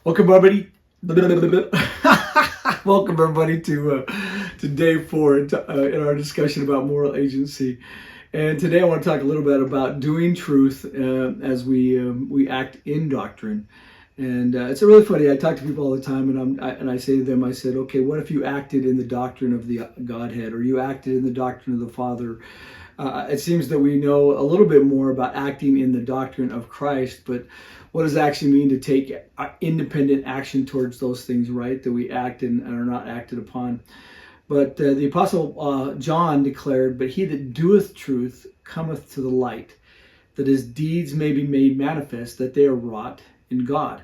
Welcome everybody. Welcome everybody to day 4 in our discussion about moral agency. And today I want to talk a little bit about doing truth as we act in doctrine. And it's really funny. I talk to people all the time, and I say to them, I said, okay, what if you acted in the doctrine of the Godhead, or you acted in the doctrine of the Father? It seems that we know a little bit more about acting in the doctrine of Christ, but what does it actually mean to take independent action towards those things, right, that we act in and are not acted upon? But the Apostle John declared, "But he that doeth truth cometh to the light, that his deeds may be made manifest, that they are wrought in God."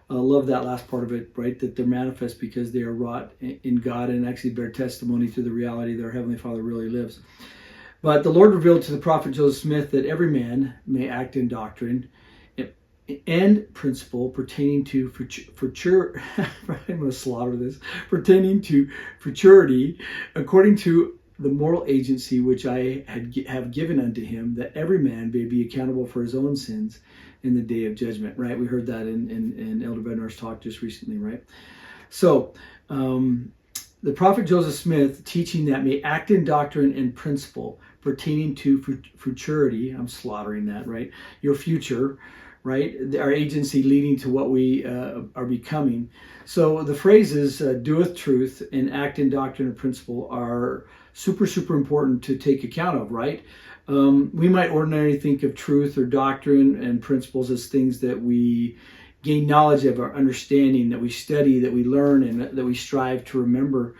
I love that last part of it, right, that they're manifest because they are wrought in God and actually bear testimony to the reality that our Heavenly Father really lives. But the Lord revealed to the prophet Joseph Smith that every man may act in doctrine and principle pertaining to futurity, I'm going to slaughter this, pertaining to futurity, according to the moral agency which I have given unto him, that every man may be accountable for his own sins in the day of judgment. Right? We heard that in Elder Bednar's talk just recently, right? So, the prophet Joseph Smith teaching that may act in doctrine and principle pertaining to futurity. I'm slaughtering that, right? Your future, right? Our agency leading to what we are becoming. So the phrases doeth truth and act in doctrine and principle are super, super important to take account of, right? We might ordinarily think of truth or doctrine and principles as things that we gain knowledge of, our understanding, that we study, that we learn, and that we strive to remember.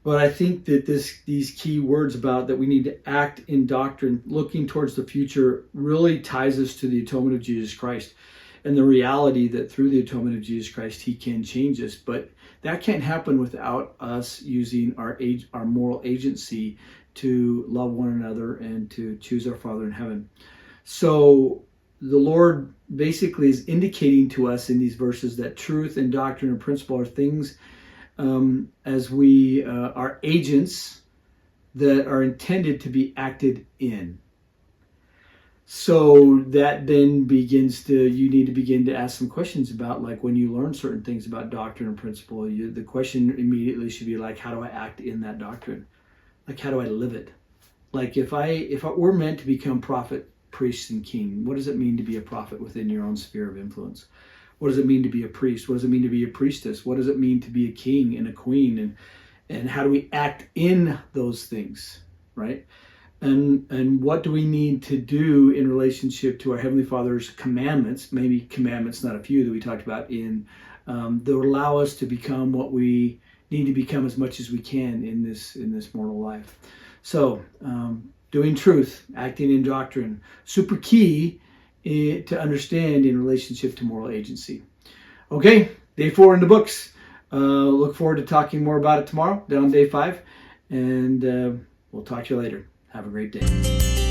But I think that these key words about that we need to act in doctrine, looking towards the future, really ties us to the atonement of Jesus Christ and the reality that through the atonement of Jesus Christ, he can change us. But that can't happen without us using our moral agency to love one another and to choose our Father in heaven. So the Lord basically is indicating to us in these verses that truth and doctrine and principle are things as we are agents that are intended to be acted in. So that then you need to begin to ask some questions about, like, when you learn certain things about doctrine and principle, the question immediately should be like, how do I act in that doctrine? Like, how do I live it? Like, if we're meant to become prophet, priest, and king, what does it mean to be a prophet within your own sphere of influence? What does it mean to be a priest? What does it mean to be a priestess? What does it mean to be a king and a queen? And how do we act in those things, right? And what do we need to do in relationship to our Heavenly Father's commandments, maybe commandments, not a few that we talked about, that would allow us to become what we need to become as much as we can in this mortal life. So, doing truth, acting in doctrine, super key to understand in relationship to moral agency. Okay, day 4 in the books. Look forward to talking more about it tomorrow, down day 5. And we'll talk to you later. Have a great day.